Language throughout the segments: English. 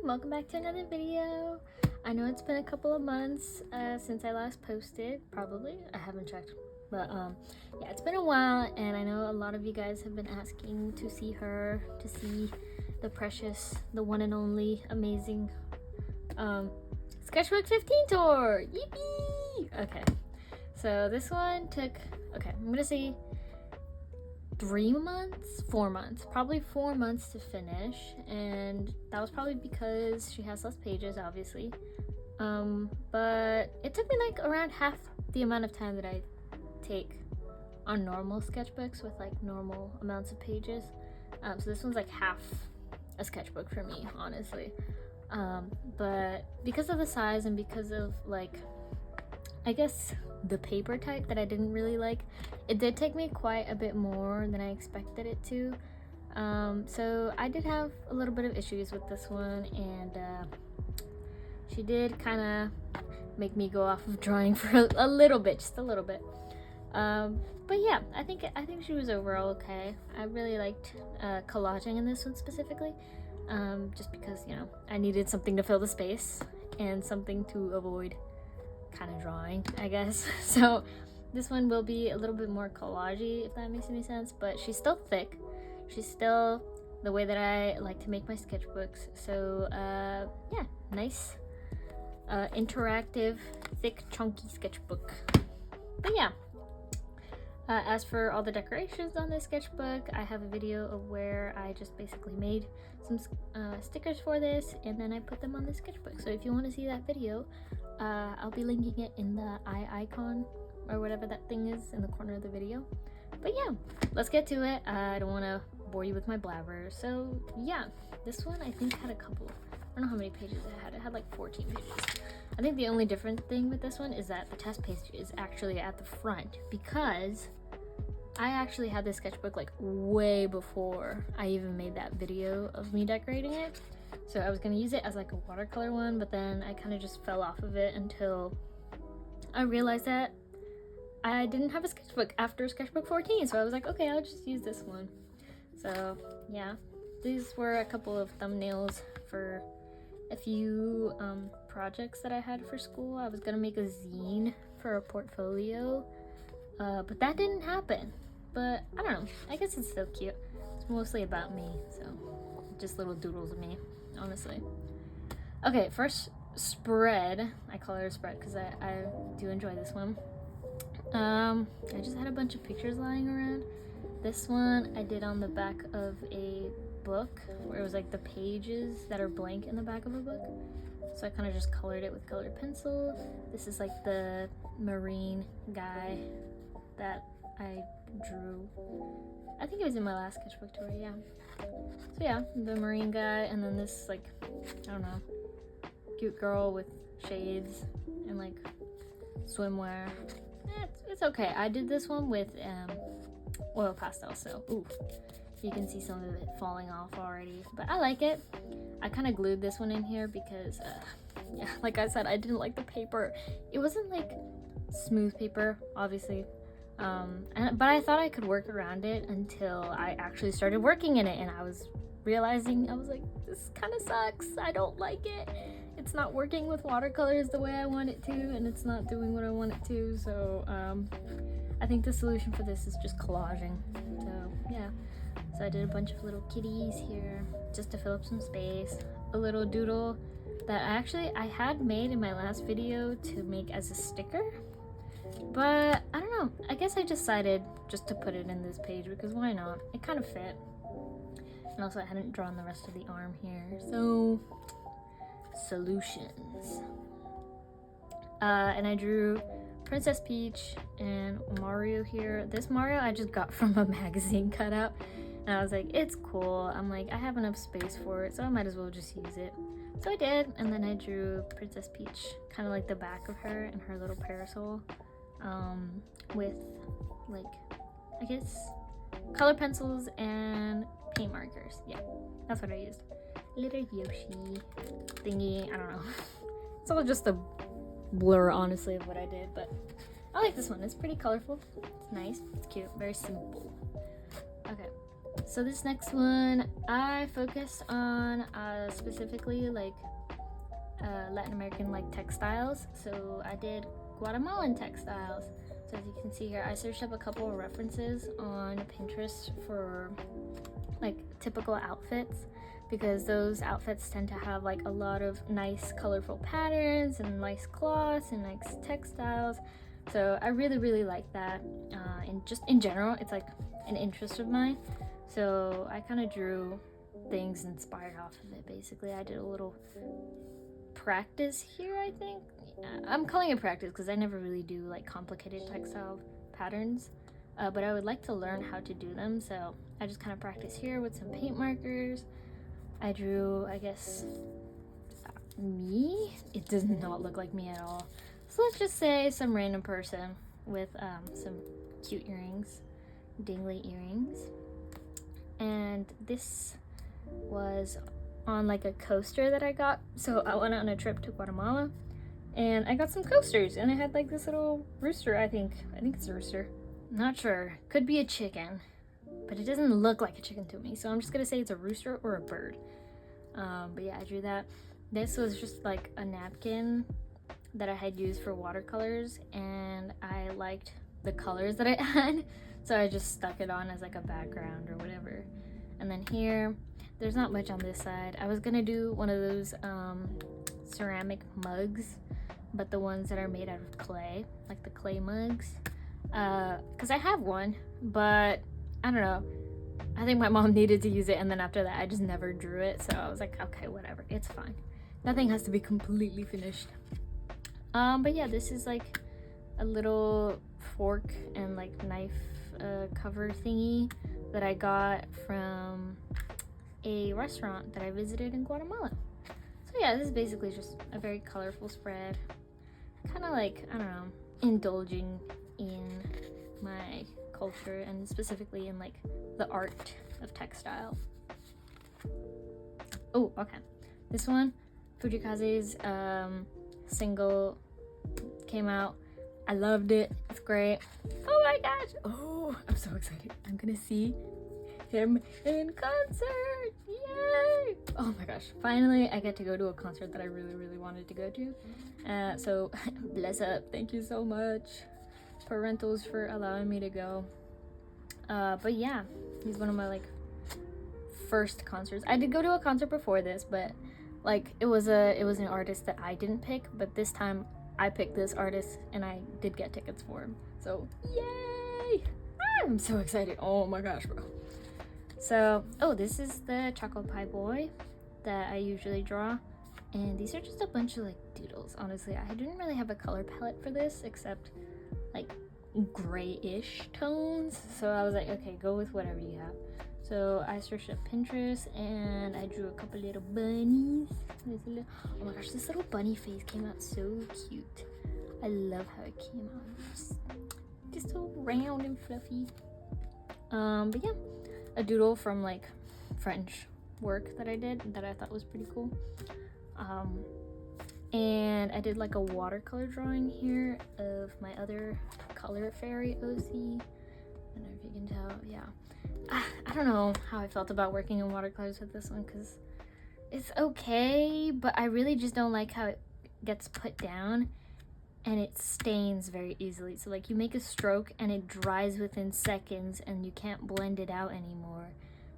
welcome back to another video. I know it's been a couple of months since I last posted, probably. I haven't checked, but yeah, it's been a while, and I know a lot of you guys have been asking to see her, to see the precious, the one and only amazing Sketchbook 15 tour. Yippee! Okay, so this one took, I'm gonna say 4 months, probably 4 months to finish, and that was probably because she has less pages, obviously, but it took me like around half the amount of time that I take on normal sketchbooks with like normal amounts of pages. So this one's like half a sketchbook for me, honestly, but because of the size and because of like, I guess, the paper type that I didn't really like, it did take me quite a bit more than I expected it to. So I did have a little bit of issues with this one, and she did kind of make me go off of drawing for a little bit, just a little bit. But yeah, I think she was overall okay. I really liked collaging in this one specifically, just because, you know, I needed something to fill the space and something to avoid kind of drawing, I guess. So this one will be a little bit more collagey, if that makes any sense, but she's still thick. She's still the way that I like to make my sketchbooks. So yeah, nice interactive, thick, chunky sketchbook. But yeah, as for all the decorations on this sketchbook, I have a video of where I just basically made some stickers for this, and then I put them on the sketchbook. So if you want to see that video, I'll be linking it in the eye icon or whatever that thing is in the corner of the video. But yeah, let's get to it. I don't want to bore you with my blabber. So yeah, this one I think had a couple, I don't know how many pages it had. It had like 14 pages. I think the only different thing with this one is that the test page is actually at the front, because I actually had this sketchbook like way before I even made that video of me decorating it. So I was gonna use it as like a watercolor one, but then I kind of just fell off of it until I realized that I didn't have a sketchbook after sketchbook 14. So I was like, okay, I'll just use this one. So yeah, these were a couple of thumbnails for a few projects that I had for school. I was gonna make a zine for a portfolio, but that didn't happen. But I don't know, I guess it's still cute. It's mostly about me, so just little doodles of me, honestly. Okay, first spread. I call it a spread because I do enjoy this one. I just had a bunch of pictures lying around. This one I did on the back of a book, where it was like the pages that are blank in the back of a book. So I kind of just colored it with colored pencil. This is like the marine guy that I drew. I think it was in my last sketchbook tour, yeah. So yeah, the marine guy, and then this like, I don't know, cute girl with shades and like swimwear. It's okay. I did this one with oil pastel, so ooh, you can see some of it falling off already, but I like it. I kind of glued this one in here because yeah, like I said, I didn't like the paper. It wasn't like smooth paper, obviously, but I thought I could work around it until I actually started working in it, and I was realizing, I was like, this kind of sucks. I don't like it. It's not working with watercolors the way I want it to, and it's not doing what I want it to. So I think the solution for this is just collaging. So yeah, so I did a bunch of little kitties here just to fill up some space. A little doodle that I had made in my last video to make as a sticker, but I don't know, I guess I decided just to put it in this page because why not? It kind of fit. And also I hadn't drawn the rest of the arm here, so solutions. And I drew Princess Peach and Mario here. This Mario I just got from a magazine cutout, and I was like, it's cool. I'm like, I have enough space for it, so I might as well just use it. So I did, and then I drew Princess Peach, kind of like the back of her and her little parasol, with like, I guess, color pencils and paint markers. Yeah, that's what I used. Little Yoshi thingy, I don't know. It's all just a blur, honestly, of what I did, but I like this one. It's pretty colorful. It's nice. It's cute. Very simple. Okay. So this next one, I focused on specifically like Latin American like textiles. So I did Guatemalan textiles. So as you can see here, I searched up a couple of references on Pinterest for like typical outfits, because those outfits tend to have like a lot of nice colorful patterns and nice cloths and nice textiles. So I really like that, and just in general it's like an interest of mine. So I kind of drew things inspired off of it. Basically I did a little practice here, I think. I'm calling it practice because I never really do like complicated textile patterns, but I would like to learn how to do them. So I just kind of practice here with some paint markers. I drew, I guess, me. It does not look like me at all. So let's just say some random person with some cute earrings, dingly earrings. And this was on like a coaster that I got. So I went on a trip to Guatemala and I got some coasters, and I had like this little rooster. I think it's a rooster. I'm not sure. Could be a chicken, but it doesn't look like a chicken to me. So I'm just gonna say it's a rooster or a bird. But yeah, I drew that. This was just like a napkin that I had used for watercolors, and I liked the colors that I had. So I just stuck it on as like a background or whatever. And then here, there's not much on this side. I was gonna do one of those ceramic mugs, but the ones that are made out of clay, like the clay mugs. Cause I have one, but I don't know. I think my mom needed to use it, and then after that I just never drew it. So I was like, okay, whatever, it's fine. Nothing has to be completely finished. But yeah, this is like a little fork and like knife cover thingy that I got from a restaurant that I visited in Guatemala. So yeah, this is basically just a very colorful spread, kind of like, I don't know, indulging in my culture and specifically in like the art of textile. Oh, okay, this one, Fujikaze's single came out. I loved it. It's great. Oh my gosh. Oh, I'm so excited. I'm gonna see him in concert. Yay! Oh my gosh. Finally, I get to go to a concert that I really wanted to go to. So bless up. Thank you so much, parentals, for allowing me to go. But yeah, he's one of my like first concerts. I did go to a concert before this, but like it was an artist that I didn't pick, but this time I picked this artist and I did get tickets for him. So yay! I'm so excited. Oh my gosh, bro. So, oh, this is the Choco Pie Boy that I usually draw. And these are just a bunch of like doodles. Honestly, I didn't really have a color palette for this except like grayish tones. So I was like, okay, go with whatever you have. So I searched up Pinterest and I drew a couple little bunnies. Oh my gosh, this little bunny face came out so cute. I love how it came out. Just so round and fluffy. But yeah, a doodle from like French work that I did that I thought was pretty cool. And I did like a watercolor drawing here of my other color fairy OC. I don't know if you can tell. Yeah, I don't know how I felt about working in watercolors with this one, because it's okay, but I really just don't like how it gets put down and it stains very easily. So like you make a stroke and it dries within seconds and you can't blend it out anymore.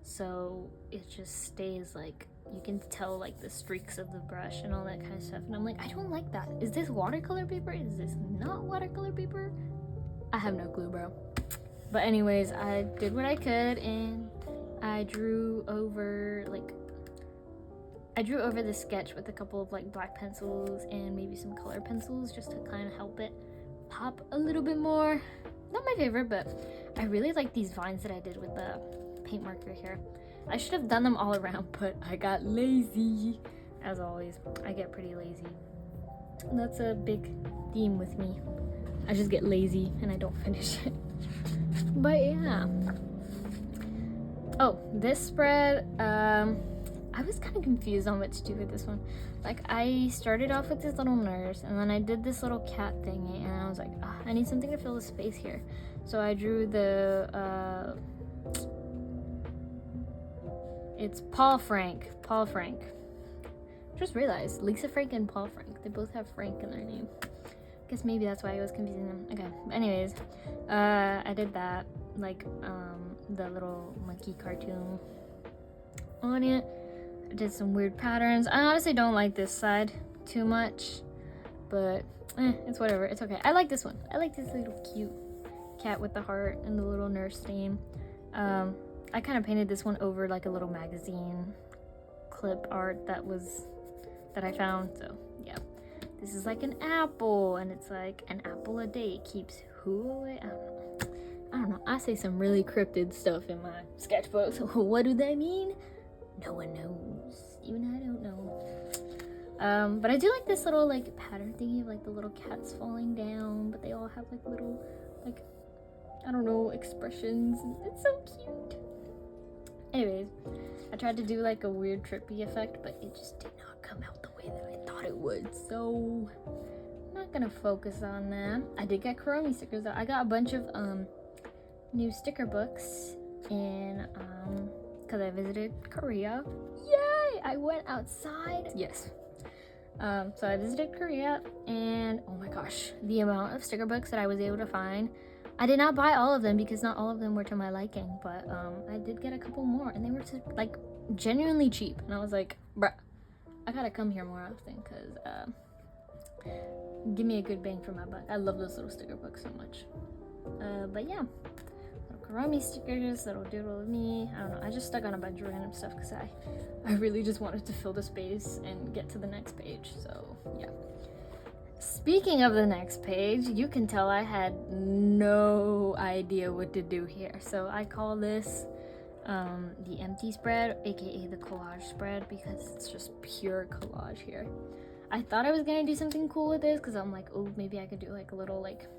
So it just stays like, you can tell like the streaks of the brush and all that kind of stuff. And I'm like, I don't like that. Is this watercolor paper? Is this not watercolor paper? I have no clue, bro. But anyways, I did what I could and I drew over the sketch with a couple of like black pencils and maybe some color pencils just to kind of help it pop a little bit more. Not my favorite, but I really like these vines that I did with the paint marker here. I should have done them all around, but I got lazy. As always, I get pretty lazy. That's a big theme with me. I just get lazy and I don't finish it. But yeah. Oh, this spread, I was kind of confused on what to do with this one. Like, I started off with this little nurse, and then I did this little cat thingy, and I was like, I need something to fill the space here. So I drew the It's Paul Frank. Paul Frank. Just realized Lisa Frank and Paul Frank. They both have Frank in their name. Guess maybe that's why I was confusing them. Okay. But anyways, I did that, like the little monkey cartoon on it. I did some weird patterns. I honestly don't like this side too much, but it's whatever. It's okay. I like this one. I like this little cute cat with the heart and the little nurse theme. I kind of painted this one over like a little magazine clip art that I found. So yeah, this is like an apple, and it's like an apple a day keeps who away. I don't know. I say some really cryptid stuff in my sketchbook. So what do they mean? No one knows. Even I don't know. But I do like this little like pattern thingy of like the little cats falling down, but they all have like little like, I don't know, expressions. It's so cute. Anyways, I tried to do like a weird trippy effect, but it just did not come out the way that I thought it would. So I'm not gonna focus on that. I did get Kuromi stickers though. I got a bunch of new sticker books in because I visited Korea. Yay! I went outside. Yes. So I visited Korea, and oh my gosh, the amount of sticker books that I was able to find. I did not buy all of them because not all of them were to my liking, but I did get a couple more, and they were like genuinely cheap. And I was like, bruh, I gotta come here more often because give me a good bang for my buck. I love those little sticker books so much. But yeah, little Kuromi stickers, little doodle of me. I don't know. I just stuck on a bunch of random stuff because I really just wanted to fill the space and get to the next page. So yeah. Speaking of the next page, you can tell I had no idea what to do here. So I call this the empty spread, aka the collage spread, because it's just pure collage here. I thought I was gonna do something cool with this because I'm like, oh, maybe I could do like a little like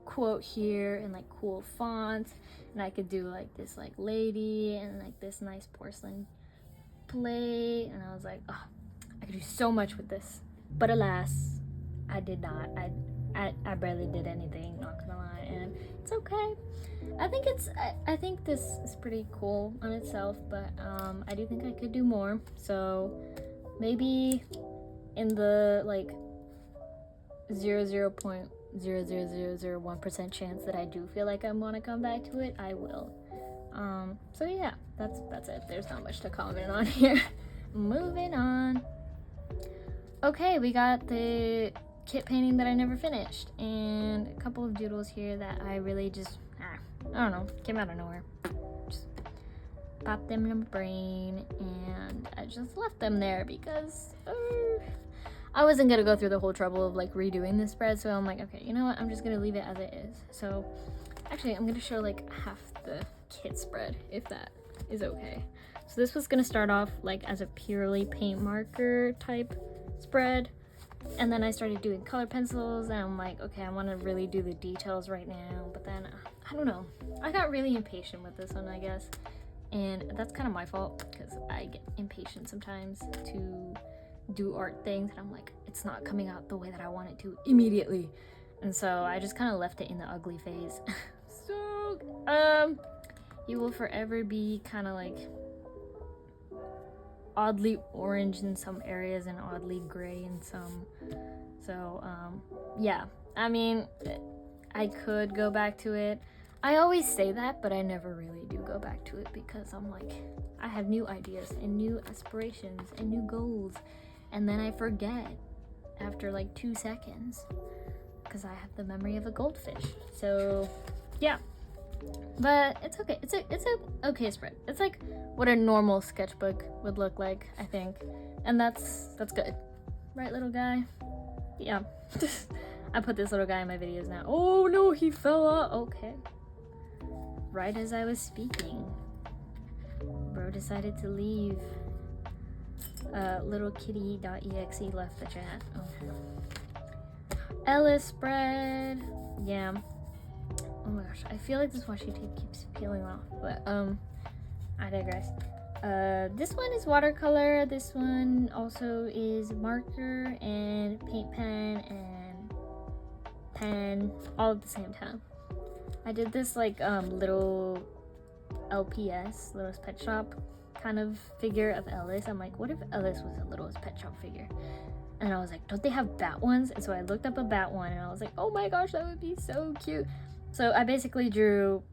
quote here and like cool fonts, and I could do like this like lady and like this nice porcelain plate, and I was like, oh, I could do so much with this. But alas, I did not. I barely did anything, not gonna lie, and it's okay. I think this is pretty cool on itself, but I do think I could do more. So maybe in the like 0.00001% chance that I do feel like I want to come back to it, I will. So yeah, that's it. There's not much to comment on here. Moving on. Okay, we got the kit painting that I never finished, and a couple of doodles here that I really just, I don't know, came out of nowhere. Just popped them in my brain, and I just left them there because I wasn't gonna go through the whole trouble of like redoing this spread, so I'm like, okay, you know what, I'm just gonna leave it as it is. So actually, I'm gonna show like half the kit spread, if that is okay. So this was gonna start off like as a purely paint marker type spread, and then I started doing color pencils, and I'm like, okay, I want to really do the details right now, but then I don't know, I got really impatient with this one, I guess, and that's kind of my fault because I get impatient sometimes to do art things, and I'm like, it's not coming out the way that I want it to immediately, and so I just kind of left it in the ugly phase. So you will forever be kind of like oddly orange in some areas and oddly gray in some. So yeah, I mean, I could go back to it. I always say that, but I never really do go back to it because I'm like, I have new ideas and new aspirations and new goals, and then I forget after like 2 seconds because I have the memory of a goldfish. So yeah, but it's okay. It's a okay spread. It's like what a normal sketchbook would look like, I think, and that's good, right, little guy? Yeah. I put this little guy in my videos now. Oh no, he fell out. Okay, right as I was speaking, bro decided to leave. Little kitty.exe left the chat. Oh. Ellis spread. Yeah. Oh my gosh, I feel like this washi tape keeps peeling off, but I digress. This one is watercolor. This one also is marker and paint pen and pen all at the same time. I did this like little LPS, Littlest Pet Shop kind of figure of Ellis. I'm like, what if Ellis was a littlest pet shop figure? And I was like, don't they have bat ones? And so I looked up a bat one and I was like, oh my gosh, that would be so cute. So I basically drew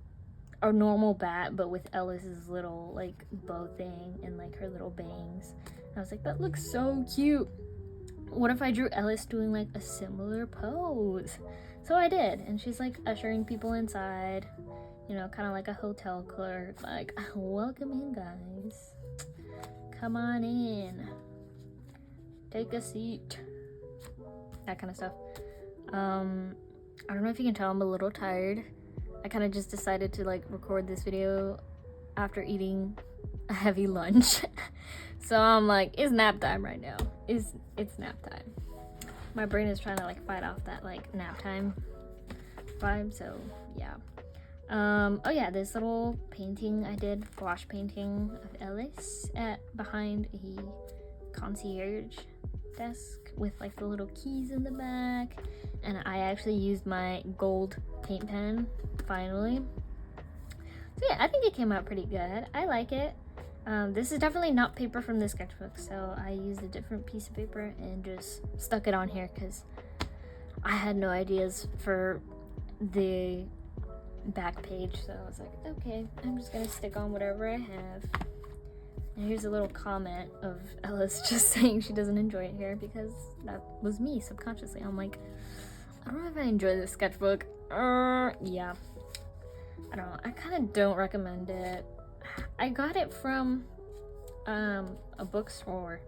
a normal bat, but with Ellis's little like bow thing and like her little bangs. And I was like, that looks so cute. What if I drew Ellis doing like a similar pose? So I did, and she's like ushering people inside, you know, kind of like a hotel clerk, like, welcome in guys, come on in, take a seat, that kind of stuff. I don't know if you can tell I'm a little tired. I kind of just decided to like record this video after eating a heavy lunch. So I'm like, it's nap time right now. It's nap time. My brain is trying to like fight off that like nap time vibe, so yeah. Oh yeah, this little painting I did, gouache painting of Ellis behind a concierge desk with like the little keys in the back, and I actually used my gold paint pen finally. So yeah, I think it came out pretty good. I like it. This is definitely not paper from the sketchbook, so I used a different piece of paper and just stuck it on here because I had no ideas for the back page, so I was like, okay, I'm just gonna stick on whatever I have. And here's a little comment of Ellis just saying she doesn't enjoy it here, because that was me subconsciously. I'm like, I don't know if I enjoy this sketchbook. Yeah, I don't know, I kind of don't recommend it. I got it from a bookstore,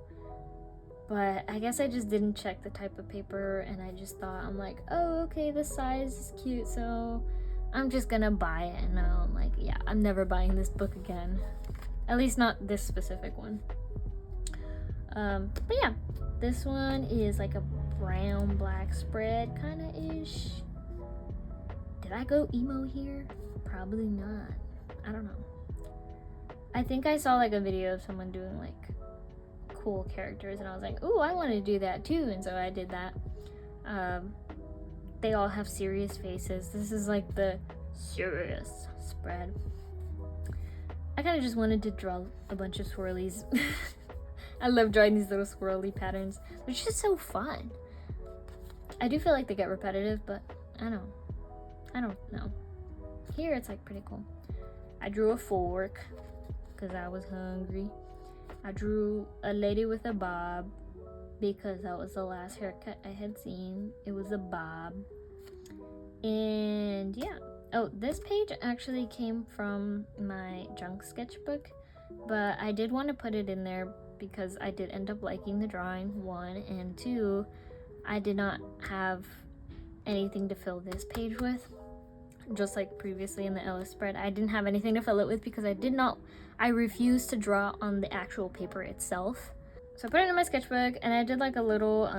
but I guess I just didn't check the type of paper, and I just thought, I'm like, oh, okay, the size is cute, so I'm just gonna buy it. And now I'm like, yeah, I'm never buying this book again, at least not this specific one. But yeah, this one is like a brown black spread kind of ish. Did I go emo here? Probably not. I don't know. I think I saw like a video of someone doing like cool characters, and I was like, ooh, I want to do that too, and so I did that. They all have serious faces. This is like the serious spread. I kind of just wanted to draw a bunch of swirlies. I love drawing these little swirly patterns. They're just so fun. I do feel like they get repetitive, but I don't know. Here it's like pretty cool. I drew a fork because I was hungry. I drew a lady with a bob because that was the last haircut I had seen. It was a bob. And yeah. Oh, this page actually came from my junk sketchbook, but I did want to put it in there because I did end up liking the drawing, 1, and 2, I did not have anything to fill this page with. Just like previously in the Ellis spread, I didn't have anything to fill it with because I refused to draw on the actual paper itself. So I put it in my sketchbook, and I did like a little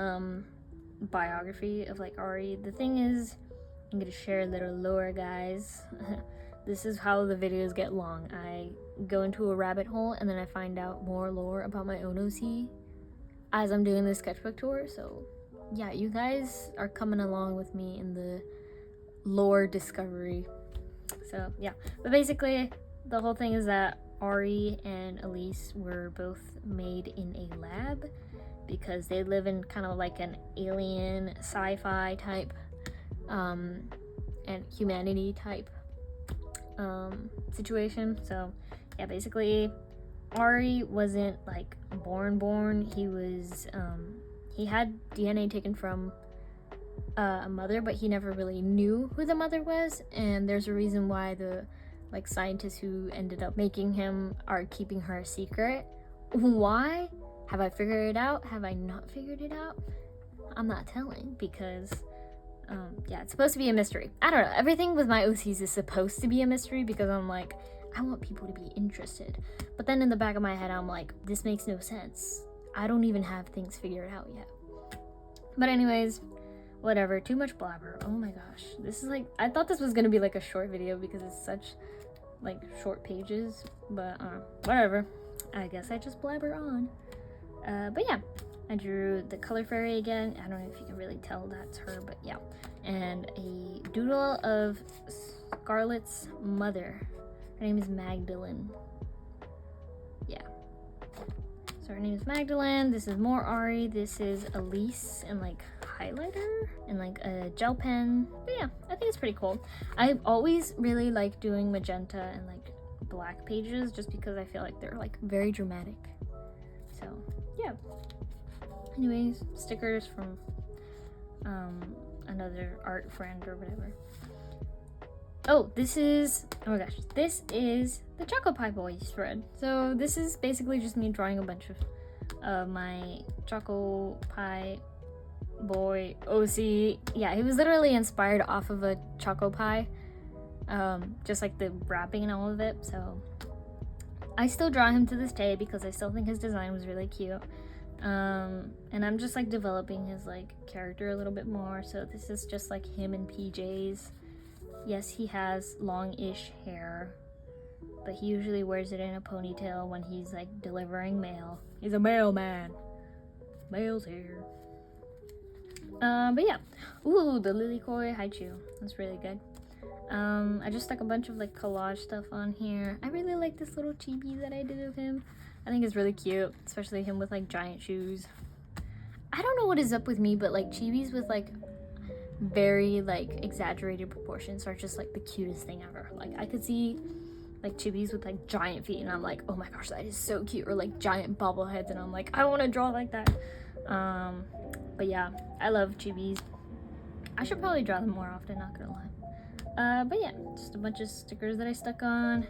biography of like Ari. The thing is, I'm gonna share a little lore, guys. This is how the videos get long. I go into a rabbit hole, and then I find out more lore about my own OC as I'm doing the sketchbook tour. So yeah, you guys are coming along with me in the lore discovery. So yeah, but basically the whole thing is that Ari and Elise were both made in a lab because they live in kind of like an alien sci-fi type and humanity type situation. So yeah, basically Ari wasn't like born. He was he had DNA taken from a mother, but he never really knew who the mother was, and there's a reason why the like scientists who ended up making him are keeping her a secret. Why? Have I figured it out? Have I not figured it out? I'm not telling because yeah, it's supposed to be a mystery. I don't know, everything with my OCs is supposed to be a mystery because I'm like, I want people to be interested, but then in the back of my head I'm like, this makes no sense. I don't even have things figured out yet. But anyways, whatever, too much blabber. Oh my gosh, this is like, I thought this was gonna be like a short video because it's such like short pages, but whatever, I guess I just blabber on. But yeah, I drew the color fairy again. I don't know if you can really tell that's her, but yeah, and a doodle of Scarlett's mother. Her name is Magdalene. Yeah, So her name is Magdalene. This is more Ari. This is Elise and like highlighter and like a gel pen. But yeah, I think it's pretty cool. I always really like doing magenta and like black pages just because I feel like they're like very dramatic. So yeah. Anyways, stickers from another art friend or whatever. Oh, this is, oh my gosh, this is the Choco Pie Boy spread. So this is basically just me drawing a bunch of my Choco Pie Boy OC. Yeah, he was literally inspired off of a Choco Pie, just like the wrapping and all of it. So I still draw him to this day because I still think his design was really cute. And I'm just like developing his like character a little bit more. So this is just like him in PJs. Yes, he has long-ish hair, but he usually wears it in a ponytail when he's like delivering mail. He's a mailman. Mail's here. But yeah. Ooh, the Lilikoi Haichu. That's really good. I just stuck a bunch of like collage stuff on here. I really like this little chibi that I did of him. I think it's really cute, especially him with like giant shoes. I don't know what is up with me, but like chibis with like very like exaggerated proportions are just like the cutest thing ever. Like I could see like chibis with like giant feet and I'm like, oh my gosh, that is so cute. Or like giant bobbleheads and I'm like, I want to draw like that. But yeah, I love chibis. I should probably draw them more often, not gonna lie. But yeah, just a bunch of stickers that I stuck on.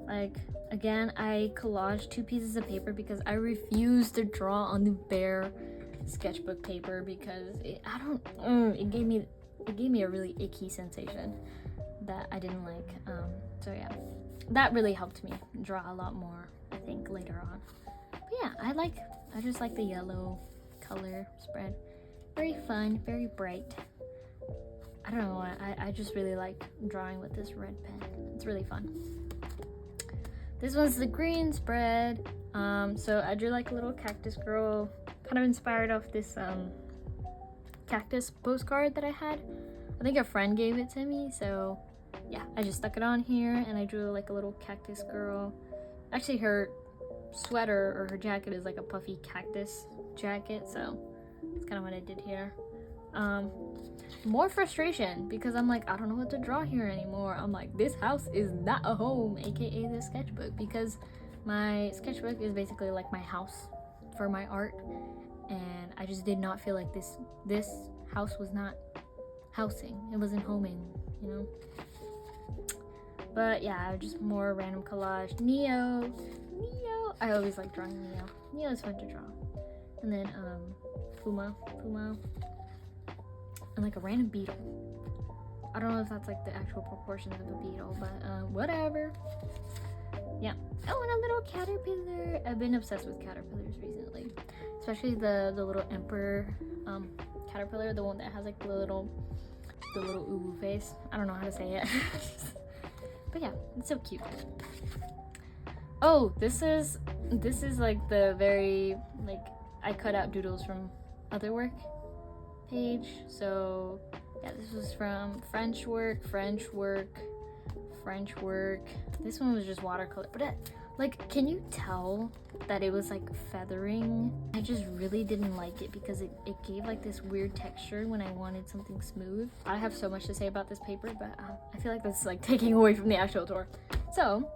Like again, I collaged 2 pieces of paper because I refuse to draw on the bare sketchbook paper because it gave me a really icky sensation that I didn't like. So yeah, that really helped me draw a lot more, I think, later on. But yeah, I just like the yellow color spread. Very fun, very bright. I don't know why, I just really like drawing with this red pen. It's really fun. This one's the green spread. So I drew like a little cactus girl, kind of inspired off this cactus postcard that I had. I think a friend gave it to me, so yeah, I just stuck it on here and I drew like a little cactus girl. Actually, her sweater or her jacket is like a puffy cactus jacket, so that's kind of what I did here. More frustration because I'm like, I don't know what to draw here anymore. I'm like, this house is not a home, aka the sketchbook, because my sketchbook is basically like my house for my art, and I just did not feel like this house was not housing. It wasn't homing, you know. But yeah, just more random collage. Neo. I always like drawing Neo. Neo is fun to draw. And then Fuma, and like a random beetle. I don't know if that's like the actual proportions of a beetle, but whatever. Yeah. Oh, and a little caterpillar. I've been obsessed with caterpillars recently, especially the little emperor caterpillar, the one that has like the little uwu face. I don't know how to say it. But yeah, it's so cute. Oh, this is like the very like I cut out doodles from other work page. So yeah, this was from French work. This one was just watercolor, but like, can you tell that it was like feathering? I just really didn't like it because it gave like this weird texture when I wanted something smooth. I have so much to say about this paper, but I feel like this is like taking away from the actual tour. So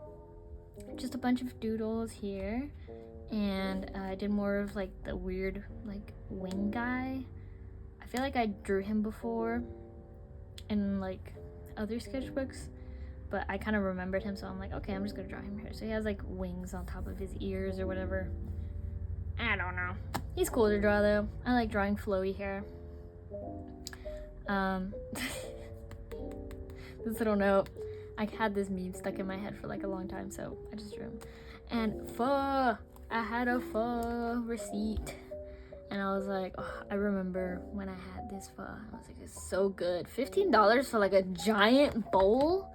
just a bunch of doodles here, and I did more of like the weird like wing guy. I feel like I drew him before in like other sketchbooks, but I kind of remembered him, so I'm like, okay, I'm just gonna draw him here. So he has like wings on top of his ears or whatever. I don't know. He's cool to draw though. I like drawing flowy hair. This little note, I had this meme stuck in my head for like a long time, so I just drew him. And pho, I had a pho receipt. And I was like, oh, I remember when I had this pho. I was like, it's so good. $15 for like a giant bowl.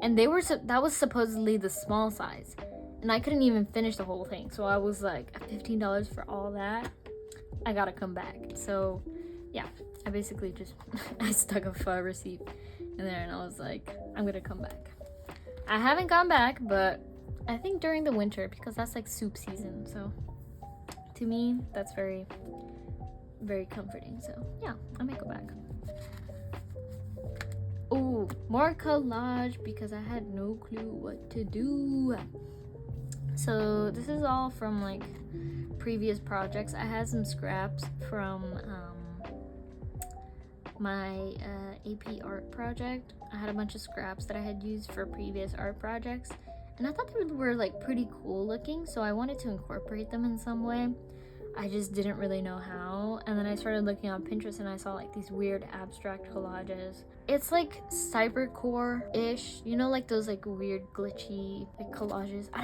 And that was supposedly the small size. And I couldn't even finish the whole thing. So I was like, $15 for all that? I gotta come back. So yeah, I basically just, I stuck a pho receipt in there and I was like, I'm gonna come back. I haven't gone back, but I think during the winter because that's like soup season. So to me. That's very, very comforting. So yeah, I might go back. Oh, more collage because I had no clue what to do. So this is all from like previous projects. I had some scraps from my AP art project. I had a bunch of scraps that I had used for previous art projects, and I thought they were like pretty cool looking, so I wanted to incorporate them in some way. I just didn't really know how, and then I started looking on Pinterest and I saw like these weird abstract collages. It's like cybercore-ish, you know, like those like weird glitchy like collages. I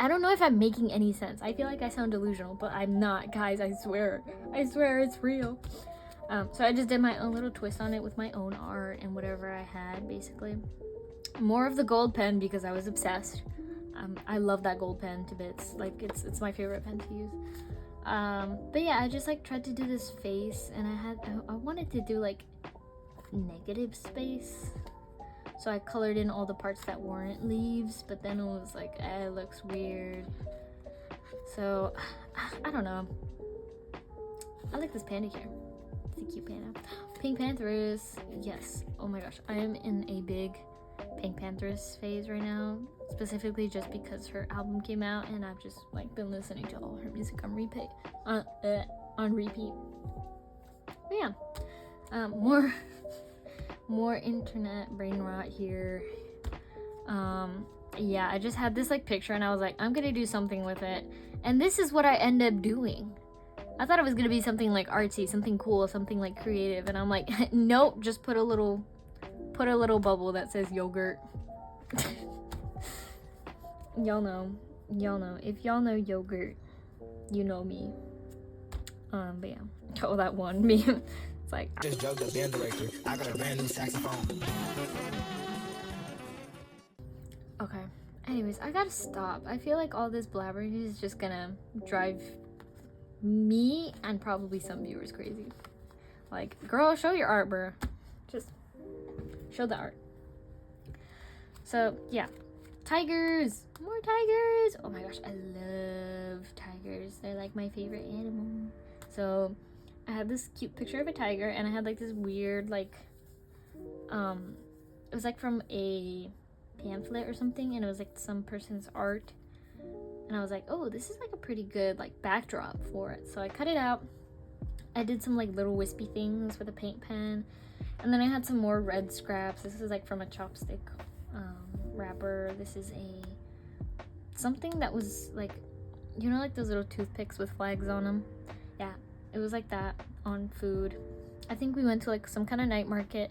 don't know if I'm making any sense. I feel like I sound delusional, but I'm not, guys. I swear it's real. So I just did my own little twist on it with my own art and whatever I had, basically. More of the gold pen because I was obsessed. I love that gold pen to bits. Like it's my favorite pen to use. But yeah, I just like tried to do this face, and I wanted to do like negative space, so I colored in all the parts that weren't leaves, but then it was like, it looks weird. So I don't know. I like this panda here. It's a cute panda. Pink Panthers, yes. Oh my gosh, I am in a big Pink Panthers phase right now, specifically just because her album came out and I've just like been listening to all her music on repeat. But yeah, more internet brain rot here. Yeah, I just had this like picture and I was like, I'm gonna do something with it, and this is what I end up doing. I thought it was gonna be something like artsy, something cool, something like creative, and I'm like, nope, just put a little bubble that says yogurt. Y'all know. If y'all know yogurt, you know me. But yeah. Oh, that one meme. It's like, just drugged the band director. I got a brand new saxophone. Okay. Anyways, I gotta stop. I feel like all this blabbering is just gonna drive me and probably some viewers crazy. Like, girl, show your art, bro. Just show the art. So yeah, tigers, more tigers. Oh my gosh, I love tigers. They're like my favorite animal. So I had this cute picture of a tiger, and I had like this weird like it was like from a pamphlet or something, and it was like some person's art, and I was like, oh, this is like a pretty good like backdrop for it. So I cut it out. I did some like little wispy things with a paint pen, and then I had some more red scraps. This is like from a chopstick wrapper. This is something that was like, you know, like those little toothpicks with flags on them. Yeah, it was like that on food. I think we went to like some kind of night market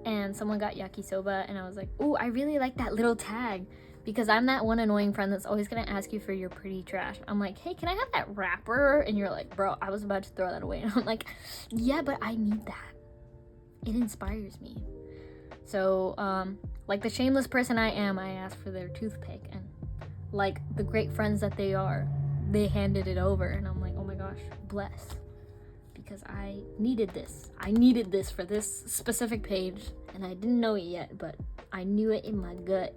and someone got yakisoba, and I was like, oh, I really like that little tag, because I'm that one annoying friend that's always gonna ask you for your pretty trash. I'm like, hey, can I have that wrapper? And you're like, bro, I was about to throw that away. And I'm like, yeah, but I need that. It inspires me. So like the shameless person I am, I asked for their toothpick, and like the great friends that they are, they handed it over, and I'm like, oh my gosh, bless, because I needed this. I needed this for this specific page, and I didn't know it yet, but I knew it in my gut.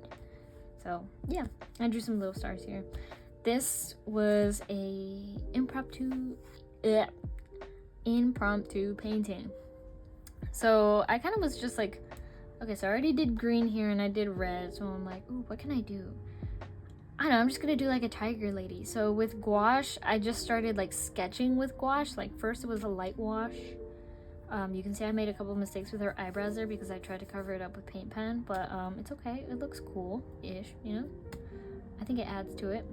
So yeah, I drew some little stars here. This was a impromptu painting. So I kind of was just like, okay, so I already did green here and I did red, so I'm like, ooh, what can I do? I don't know, I'm just gonna do like a tiger lady. So with gouache, I just started like sketching with gouache. Like first it was a light wash. You can see I made a couple of mistakes with her eyebrows there because I tried to cover it up with paint pen, but it's okay. It looks cool-ish, you know? I think it adds to it.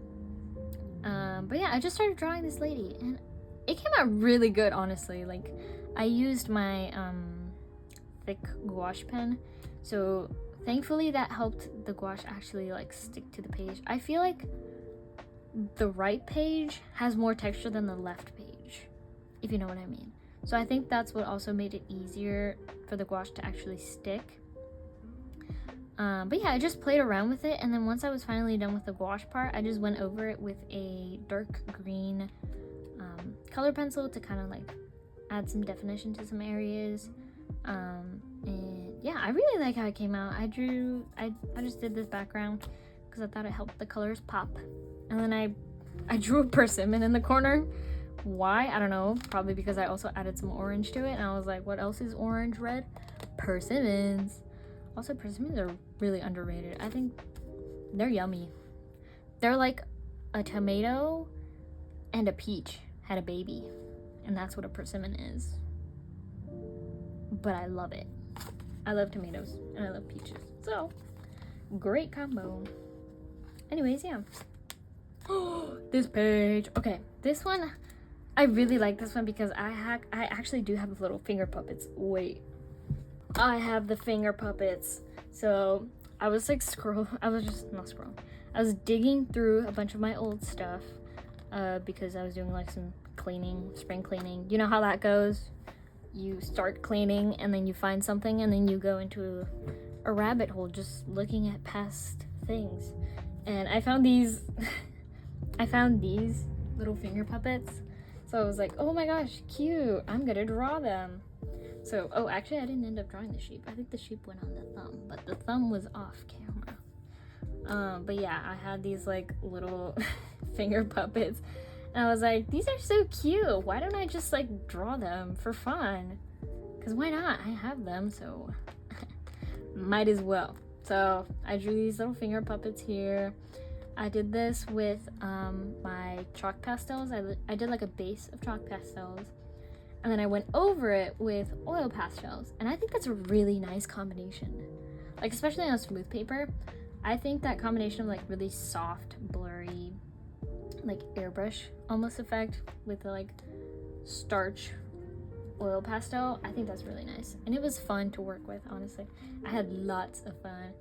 But yeah, I just started drawing this lady, and it came out really good, honestly. Like, I used my thick gouache pen, so thankfully that helped the gouache actually like stick to the page. I feel like the right page has more texture than the left page, if you know what I mean. So I think that's what also made it easier for the gouache to actually stick. But yeah, I just played around with it, and then once I was finally done with the gouache part, I just went over it with a dark green color pencil to kind of like add some definition to some areas. And yeah, I really like how it came out. I just did this background because I thought it helped the colors pop. And then I drew a persimmon in the corner Why? I don't know. Probably because I also added some orange to it, and I was like, what else is orange? Red? Persimmons. Also, persimmons are really underrated. I think they're yummy. They're like a tomato and a peach had a baby, and that's what a persimmon is. But I love it. I love tomatoes and I love peaches. So, great combo. Anyways, yeah. This page. Okay, this one, I really like this one because I actually do have little finger puppets. Wait. I have the finger puppets. So, I was like I was digging through a bunch of my old stuff because I was doing like some cleaning, spring cleaning. You know how that goes? You start cleaning and then you find something and then you go into a rabbit hole just looking at past things. And I found these little finger puppets. So I was like, oh my gosh, cute. I'm gonna draw them. So, oh, actually I didn't end up drawing the sheep. I think the sheep went on the thumb, but the thumb was off camera. But yeah, I had these like little finger puppets. And I was like, these are so cute. Why don't I just like draw them for fun? Because why not? I have them, so might as well. So I drew these little finger puppets here. I did this with my chalk pastels. I did like a base of chalk pastels. And then I went over it with oil pastels. And I think that's a really nice combination. Like, especially on smooth paper. I think that combination of like really soft, blurry, like airbrush almost effect with the like starch oil pastel, I think that's really nice. And it was fun to work with, honestly. I had lots of fun.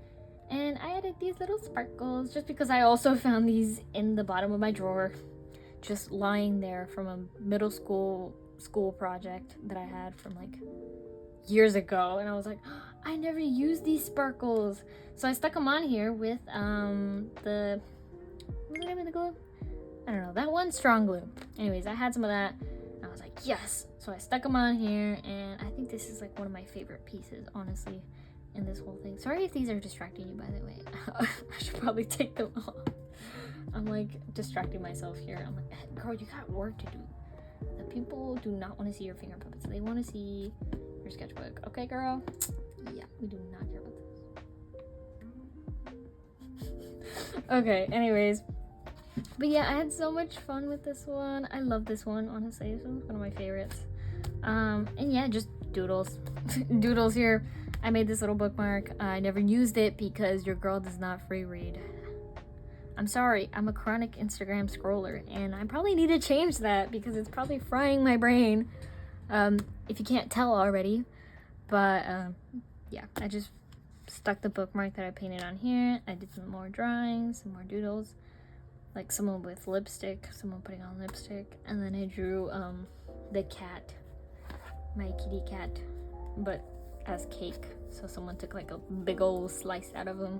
And I added these little sparkles just because I also found these in the bottom of my drawer, just lying there from a middle school project that I had from like years ago. And I was like, I never used these sparkles. So I stuck them on here with what's the name of the glue? I don't know, that one strong glue. Anyways, I had some of that and I was like, yes. So I stuck them on here and I think this is like one of my favorite pieces, honestly, in this whole thing. Sorry if these are distracting you, by the way. I should probably take them off. I'm like distracting myself here. I'm like, girl, you got work to do. The people do not want to see your finger puppets. They want to see your sketchbook. Okay, girl? Yeah, we do not care about this. Okay, anyways. But yeah, I had so much fun with this one. I love this one, honestly. This one's one of my favorites. And yeah, just doodles. Doodles here. I made this little bookmark. I never used it because your girl does not free read. I'm sorry, I'm a chronic Instagram scroller and I probably need to change that because it's probably frying my brain. If you can't tell already. But yeah, I just stuck the bookmark that I painted on here. I did some more drawings, some more doodles. Like someone with lipstick, someone putting on lipstick. And then I drew the cat, my kitty cat, but as cake. So someone took like a big old slice out of him.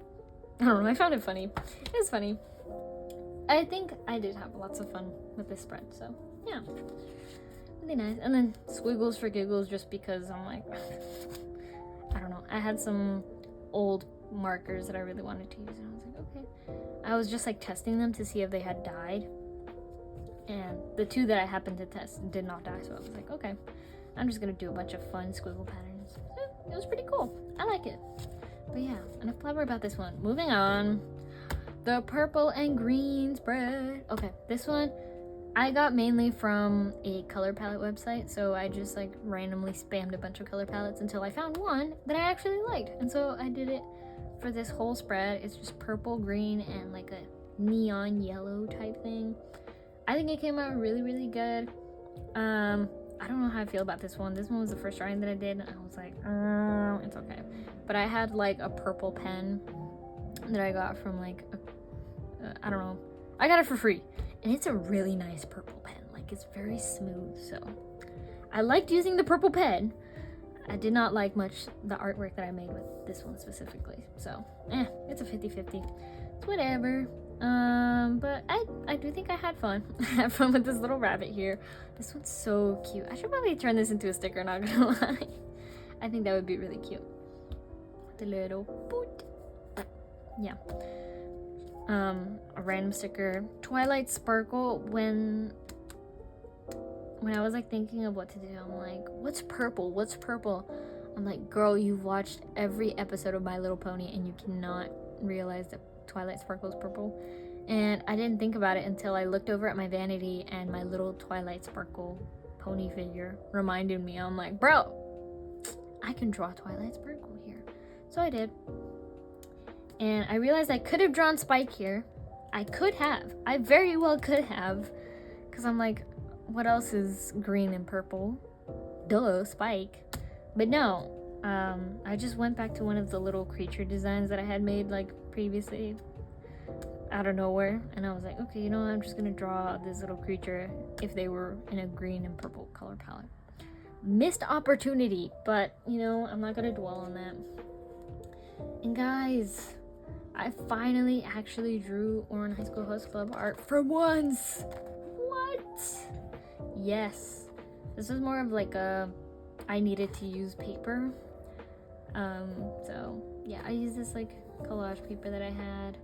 I don't know, I found it funny. It was funny. I think I did have lots of fun with this spread, so yeah. Really nice. And then squiggles for giggles just because I'm like, I don't know. I had some old markers that I really wanted to use and I was like, okay. I was just like testing them to see if they had died. And the two that I happened to test did not die, so I was like, okay. I'm just gonna do a bunch of fun squiggle patterns. It was pretty cool. I like it. But yeah, enough blabber about this one. Moving on. The purple and green spread. Okay, this one I got mainly from a color palette website. So I just like randomly spammed a bunch of color palettes until I found one that I actually liked. And so I did it for this whole spread. It's just purple, green, and like a neon yellow type thing. I think it came out really, really good. I don't know how I feel about this one. This one was the first drawing that I did, and I was like, it's okay. But I had like a purple pen that I got from like, I don't know. I got it for free, and it's a really nice purple pen. Like, it's very smooth, so I liked using the purple pen. I did not like much the artwork that I made with this one specifically. So, it's a 50-50. It's whatever. But I do think I had fun. I had fun with this little rabbit here. This one's so cute. I should probably turn this into a sticker, not gonna lie. I think that would be really cute. The little boot. Yeah. A random sticker. Twilight Sparkle. When when I was like thinking of what to do, I'm like, what's purple? What's purple? I'm like, girl, you've watched every episode of My Little Pony and you cannot realize that Twilight Sparkle is purple. And I didn't think about it until I looked over at my vanity and my little Twilight Sparkle pony figure reminded me. I'm like, bro, I can draw Twilight Sparkle here. So I did. And I realized I could have drawn Spike here. I could have. I very well could have. Because I'm like, what else is green and purple? Duh, Spike. But no. I just went back to one of the little creature designs that I had made like previously out of nowhere, and I was like, okay, you know what? I'm just gonna draw this little creature if they were in a green and purple color palette. Missed opportunity, but you know, I'm not gonna dwell on that. And guys, I finally actually drew Ouran High School Host Club art for once. What? Yes, this was more of like a I needed to use paper. So yeah, I used this like collage paper that I had.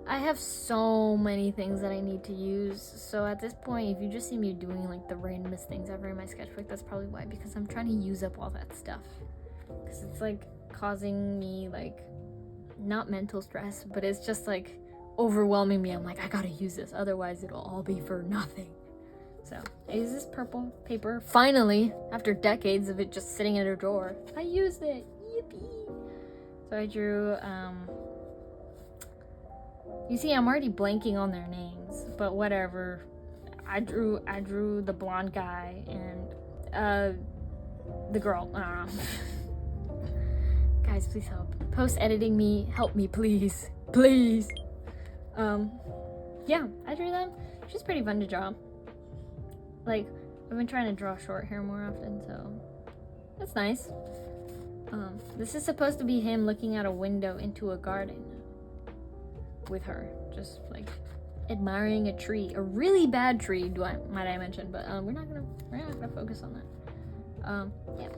I have so many things that I need to use, so at this point, if you just see me doing like the randomest things ever in my sketchbook, that's probably why, because I'm trying to use up all that stuff, because it's like causing me like not mental stress, but it's just like overwhelming me. I'm like, I gotta use this, otherwise it'll all be for nothing. So I use this purple paper finally, after decades of it just sitting in a drawer. I used it. Yippee! So I drew you see, I'm already blanking on their names, but whatever. I drew the blonde guy and the girl. I don't know. Guys, please help. Post editing me, help me, please, please. Yeah, I drew them. She's pretty fun to draw. Like, I've been trying to draw short hair more often, so that's nice. This is supposed to be him looking out a window into a garden with her, just like admiring a tree, a really bad tree, might I mention, but we're not gonna focus on that. Yeah,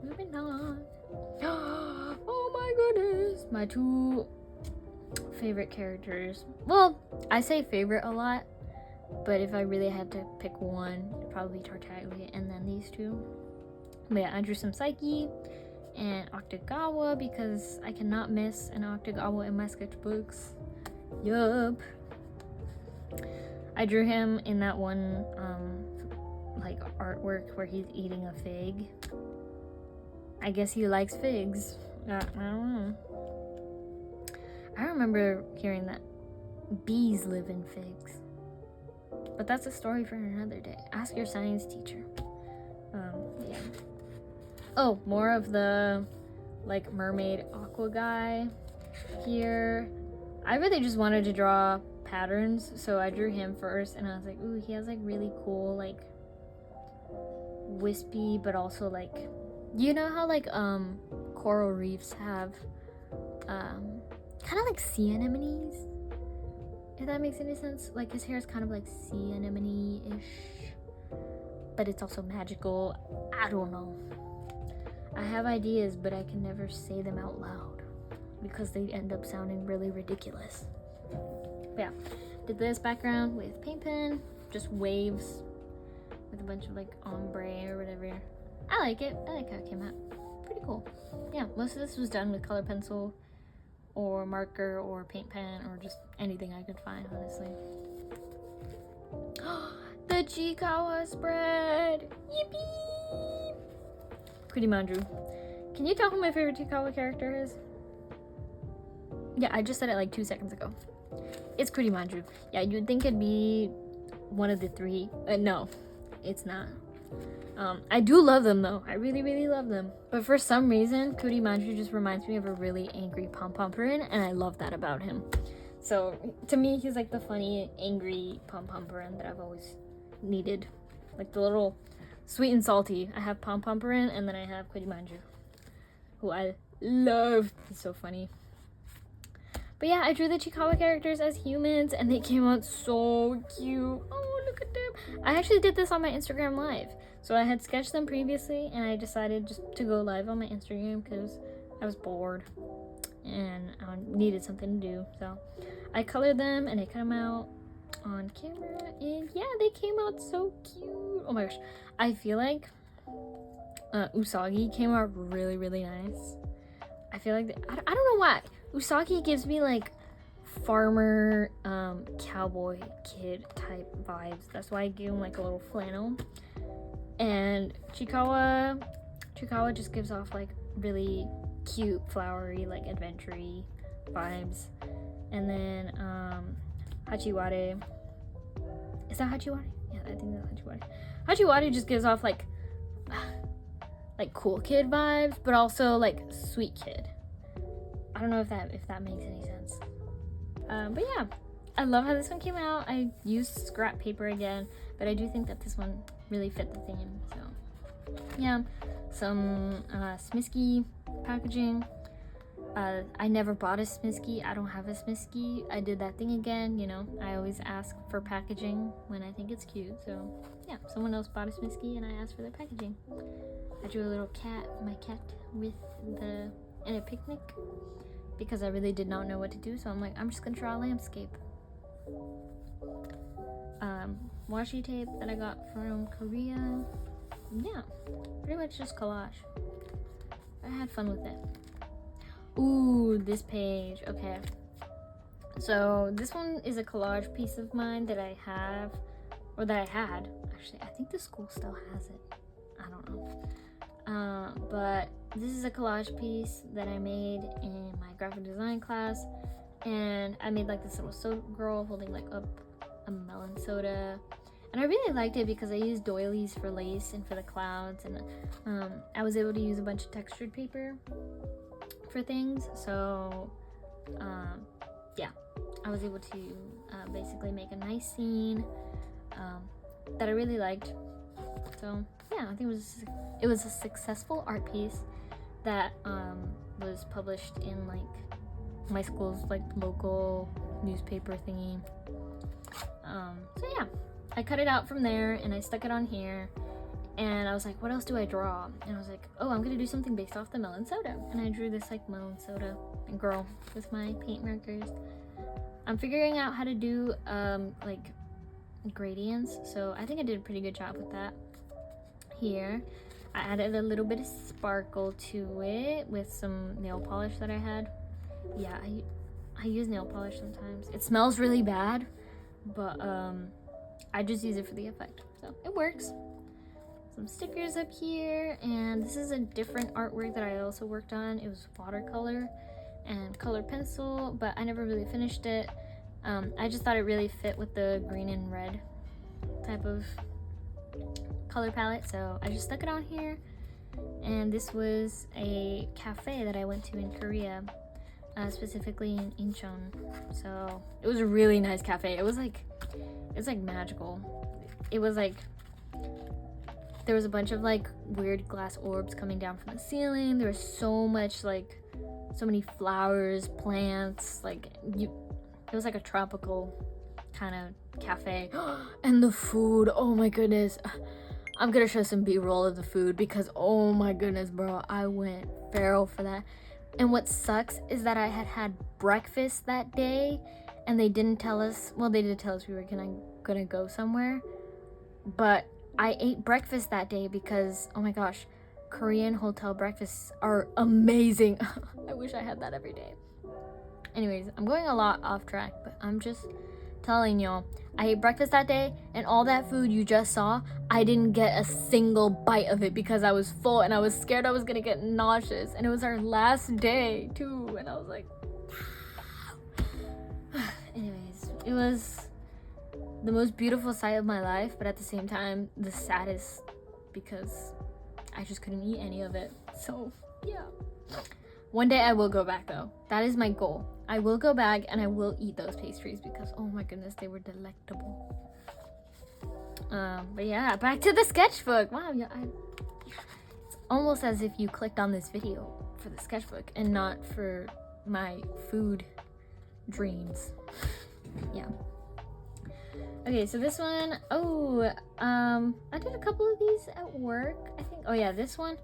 moving on. Oh my goodness, my two favorite characters. Well, I say favorite a lot, but if I really had to pick one, it'd probably be Tartaglia and then these two. But yeah, I drew some Psyche and Octagawa because I cannot miss an Octagawa in my sketchbooks. Yup. I drew him in that one like artwork where he's eating a fig. I guess he likes figs. I don't know. I remember hearing that bees live in figs. But that's a story for another day. Ask your science teacher. Yeah. Oh, more of the like mermaid aqua guy here. I really just wanted to draw patterns, so I drew him first, and I was like, ooh, he has like really cool like wispy, but also like, you know how like coral reefs have kind of like sea anemones, if that makes any sense. Like his hair is kind of like sea anemone-ish, but it's also magical. I don't know. I have ideas, but I can never say them out loud because they end up sounding really ridiculous. But yeah, did this background with paint pen, just waves with a bunch of like ombre or whatever. I like it. I like how it came out. Pretty cool. Yeah, most of this was done with color pencil or marker or paint pen or just anything I could find, honestly. The Chikawa spread! Yippee! Kurimanju. Can you tell who my favorite Chikawa character is? Yeah, I just said it like 2 seconds ago. It's Kurimanju. Yeah, you'd think it'd be one of the three. No, it's not. I do love them though. I really, really love them. But for some reason, Kurimanju just reminds me of a really angry pom-pomperin, and I love that about him. So to me, he's like the funny, angry pom-pomperin that I've always needed. Like the little sweet and salty. I have pom-pomperin, and then I have Kurimanju, who I love. He's so funny. But yeah, I drew the Chikawa characters as humans, and they came out so cute. Oh, look at them. I actually did this on my Instagram Live. So I had sketched them previously, and I decided just to go live on my Instagram because I was bored and I needed something to do. So I colored them, and I cut them out on camera, and yeah, they came out so cute. Oh my gosh. I feel like Usagi came out really nice. I feel like I don't know why. Usagi gives me like farmer cowboy kid type vibes. That's why I give him like a little flannel. And Chikawa just gives off like really cute, flowery, like adventure-y vibes. And then Hachiware. Is that Hachiware? Yeah, I think that's Hachiware. Hachiware just gives off like cool kid vibes, but also like sweet kid. I don't know if that makes any sense. But yeah, I love how this one came out. I used scrap paper again, but I do think that this one really fit the theme. So yeah, some Smisky packaging. I never bought a Smisky. I don't have a Smisky. I did that thing again, you know. I always ask for packaging when I think it's cute. So yeah, someone else bought a Smisky and I asked for their packaging. I drew a little cat, my cat, in a picnic because I really did not know what to do. So I'm like, I'm just gonna draw a landscape. Washi tape that I got from Korea. Yeah, pretty much just collage. I had fun with it. Ooh, this page. Okay. So this one is a collage piece of mine that I have, or that I had. Actually, I think the school still has it. I don't know. But this is a collage piece that I made in my graphic design class. And I made like this little soda girl holding like a melon soda. And I really liked it because I used doilies for lace and for the clouds. And I was able to use a bunch of textured paper for things. So yeah, I was able to basically make a nice scene that I really liked. So yeah, I think it was a successful art piece that was published in like my school's like local newspaper thingy. So yeah, I cut it out from there and I stuck it on here. And I was like, what else do I draw? And I was like, oh, I'm gonna do something based off the melon soda. And I drew this like melon soda girl with my paint markers. I'm figuring out how to do like gradients. So I think I did a pretty good job with that. Here, I added a little bit of sparkle to it with some nail polish that I had. Yeah, I use nail polish sometimes. It smells really bad, but I just use it for the effect. So it works. Some stickers up here, and this is a different artwork that I also worked on. It was watercolor and colored pencil, but I never really finished it. I just thought it really fit with the green and red type of color palette, so I just stuck it on here. And this was a cafe that I went to in Korea, specifically in Incheon. So it was a really nice cafe. It was like magical. It was like there was a bunch of like weird glass orbs coming down from the ceiling. There was so many flowers, plants, it was like a tropical kind of cafe. And the food, oh my goodness. I'm gonna show some B-roll of the food because oh my goodness, bro, I went feral for that. And what sucks is that I had breakfast that day and they didn't tell us, well, they did tell us we were gonna go somewhere, but I ate breakfast that day because, oh my gosh, Korean hotel breakfasts are amazing. I wish I had that every day. Anyways, I'm going a lot off track, but I'm just telling y'all, I ate breakfast that day, and all that food you just saw, I didn't get a single bite of it because I was full and I was scared I was gonna get nauseous. And it was our last day too, and I was like, anyways, it was the most beautiful sight of my life, but at the same time, the saddest because I just couldn't eat any of it. So yeah. One day I will go back though. That is my goal. I will go back and I will eat those pastries because oh my goodness, they were delectable. But yeah, back to the sketchbook. Wow, yeah, it's almost as if you clicked on this video for the sketchbook and not for my food dreams. Yeah. Okay, so this one, I did a couple of these at work, I think. Oh yeah, this one.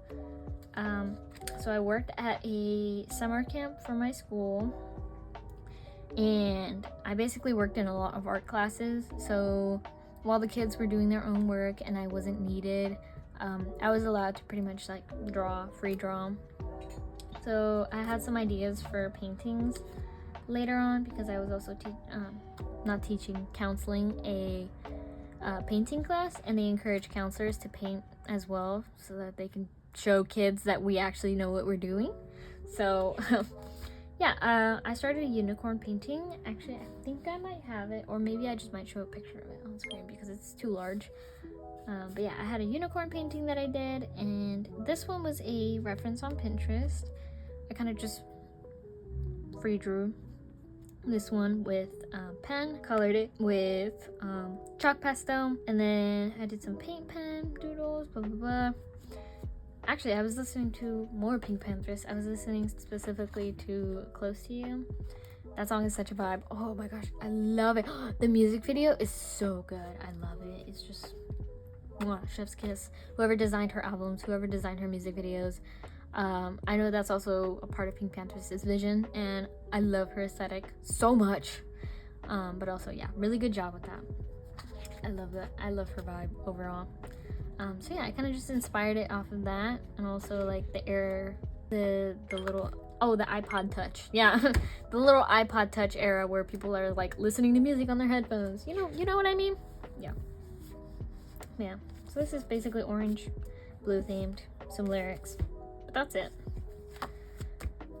So I worked at a summer camp for my school, and I basically worked in a lot of art classes. So while the kids were doing their own work and I wasn't needed, I was allowed to pretty much like free draw. So I had some ideas for paintings later on because I was also counseling a painting class, and they encourage counselors to paint as well so that they can show kids that we actually know what we're doing. So yeah, I started a unicorn painting. Actually, I think I might have it, or maybe I just might show a picture of it on screen because it's too large. But yeah, I had a unicorn painting that I did, and this one was a reference on Pinterest. I kind of just free drew this one with pen, colored it with chalk pastel, and then I did some paint pen doodles, blah blah blah. Actually, I was listening to more Pink Panthers. I was listening specifically to Close to You. That song is such a vibe. Oh my gosh, I love it. The music video is so good. I love it. It's just chef's kiss. Whoever designed her albums, whoever designed her music videos. I know that's also a part of Pink Panthers' vision, and I love her aesthetic so much. But also, yeah, really good job with that. I love that. I love her vibe overall. So yeah, I kind of just inspired it off of that, and also like the little the iPod Touch. Yeah, the little iPod Touch era where people are like listening to music on their headphones. You know what I mean? Yeah. Yeah. So this is basically orange, blue themed, some lyrics. That's it.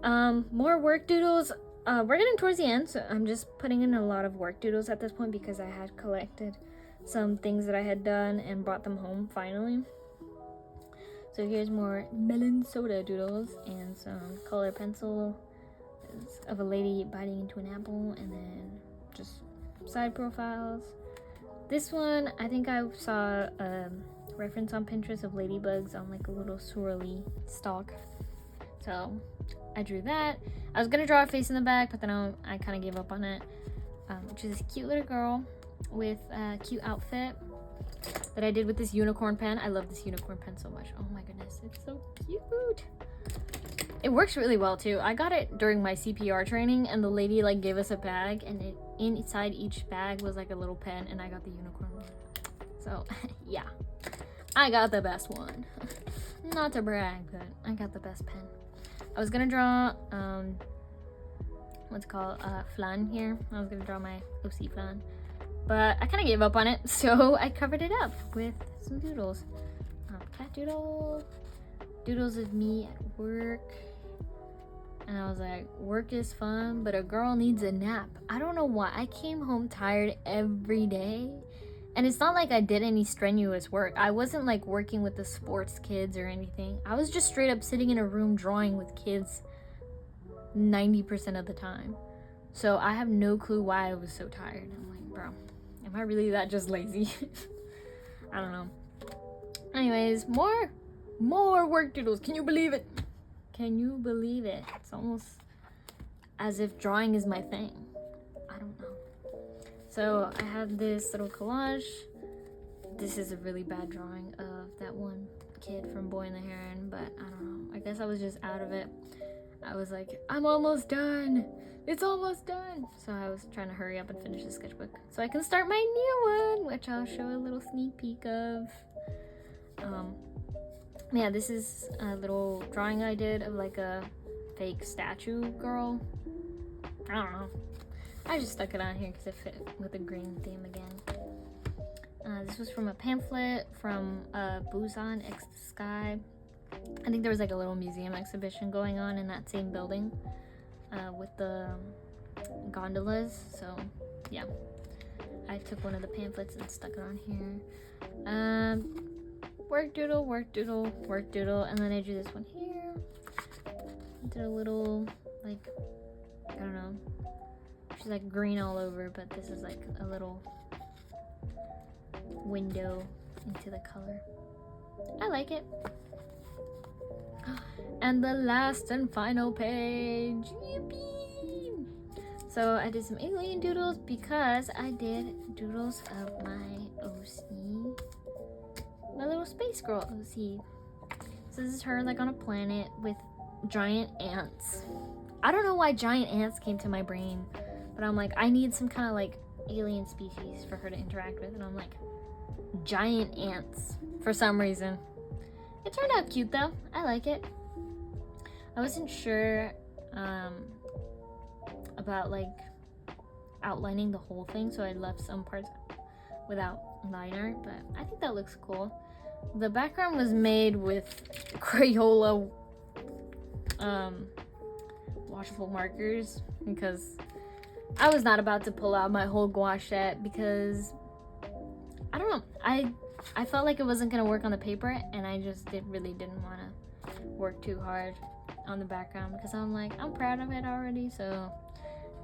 More work doodles. We're getting towards the end, so I'm just putting in a lot of work doodles at this point because I had collected some things that I had done and brought them home finally. So here's more melon soda doodles and some color pencil of a lady biting into an apple, and then just side profiles. This one, I think I saw a reference on Pinterest of ladybugs on like a little swirly stalk. So I drew that. I was gonna draw a face in the back, but then I kind of gave up on it. Which is this cute little girl with a cute outfit that I did with this unicorn pen. I love this unicorn pen so much. Oh my goodness, it's so cute. It works really well too. I got it during my CPR training, and the lady like gave us a bag, and inside each bag was like a little pen, and I got the unicorn one. So yeah, I got the best one. Not to brag, but I got the best pen. I was gonna draw what's called flan here. I was gonna draw my OC flan, but I kind of gave up on it, so I covered it up with some doodles. Cat doodle, doodles of me at work, and I was like, work is fun, but a girl needs a nap. I don't know why. I came home tired every day, and it's not like I did any strenuous work. I wasn't like working with the sports kids or anything. I was just straight up sitting in a room drawing with kids 90% of the time. So I have no clue why I was so tired. I'm like, bro, am I really that just lazy? I don't know. Anyways, more work doodles. Can you believe it? Can you believe it? It's almost as if drawing is my thing. I don't know. So I have this little collage. This is a really bad drawing of that one kid from Boy and the Heron, but I don't know. I guess I was just out of it. I was like, I'm almost done. It's almost done. So I was trying to hurry up and finish the sketchbook so I can start my new one, which I'll show a little sneak peek of. Yeah, this is a little drawing I did of like a fake statue girl. I don't know. I just stuck it on here because it fit with the green theme again. This was from a pamphlet from Busan X the Sky. I think there was like a little museum exhibition going on in that same building with the gondolas. So yeah, I took one of the pamphlets and stuck it on here. Work doodle, work doodle, work doodle, and then I drew this one here. Did a little like, I don't know. She's like green all over, but this is like a little window into the color. I like it. And the last and final page. Yippee! So I did some alien doodles because I did doodles of my OC. My little space girl OC. So this is her like on a planet with giant ants. I don't know why giant ants came to my brain, but I'm like, I need some kind of like alien species for her to interact with, and I'm like, giant ants for some reason. It turned out cute though. I like it. I wasn't sure about like outlining the whole thing, so I left some parts without liner, but I think that looks cool. The background was made with Crayola washable markers because I was not about to pull out my whole gouache set because I don't know, I felt like it wasn't gonna work on the paper, and I just really didn't want to work too hard on the background because I'm like, I'm proud of it already, so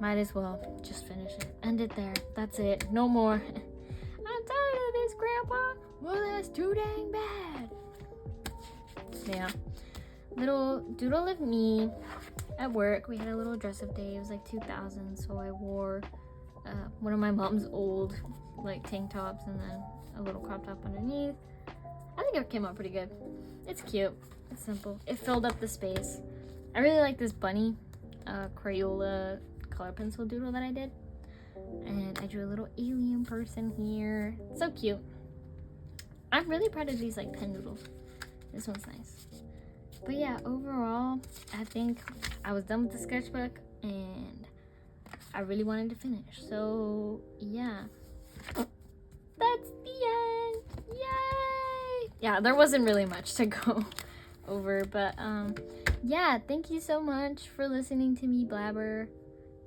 might as well just finish it. End it there. That's it. No more. I'm tired of this, Grandpa. Well, that's too dang bad. Yeah. Little doodle of me at work. We had a little dress up day. It was like 2000, so I wore one of my mom's old like tank tops and then a little crop top underneath. I think it came out pretty good. It's cute. It's simple. It filled up the space. I really like this bunny Crayola color pencil doodle that I did. And I drew a little alien person here. So cute. I'm really proud of these like pen doodles. This one's nice. But yeah, overall, I think I was done with the sketchbook and I really wanted to finish. So yeah, that's the end. Yay! Yeah, there wasn't really much to go over, but yeah, thank you so much for listening to me blabber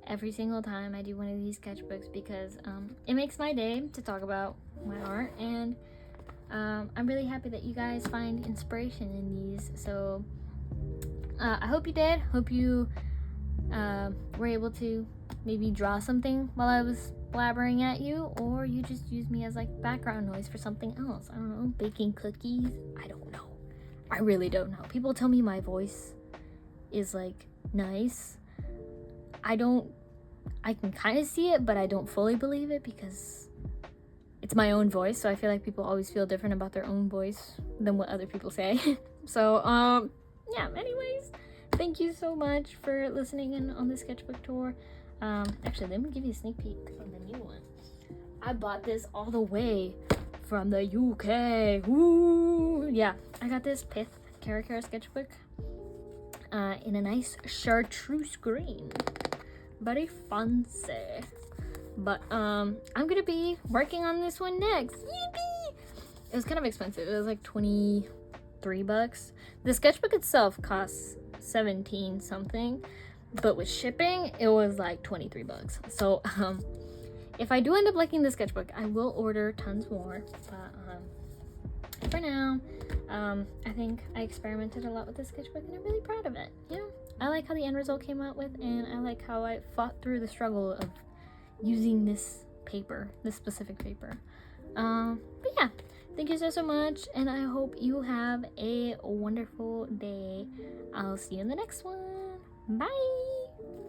every single time I do one of these sketchbooks because it makes my day to talk about my art, and I'm really happy that you guys find inspiration in these. So I hope you did. Hope you were able to maybe draw something while I was blabbering at you, or you just use me as like background noise for something else. I don't know, baking cookies. I don't know. I really don't know. People tell me my voice is like nice. I can kind of see it, but I don't fully believe it because it's my own voice, so I feel like people always feel different about their own voice than what other people say. So yeah, anyways, thank you so much for listening in on the sketchbook tour. Actually, let me give you a sneak peek on the new one. I bought this all the way from the UK. Woo! Yeah, I got this Pith Caracara sketchbook in a nice chartreuse green. Very fancy. But I'm gonna be working on this one next. Yippee! It was kind of expensive. It was like 23 bucks. The sketchbook itself costs 17 something, but with shipping it was like 23 bucks. So if I do end up liking the sketchbook, I will order tons more, but for now I think I experimented a lot with this sketchbook and I'm really proud of it. You know, I like how the end result came out with, and I like how I fought through the struggle of using this paper, this specific paper. But yeah, thank you so much, and I hope you have a wonderful day. I'll see you in the next one. Bye.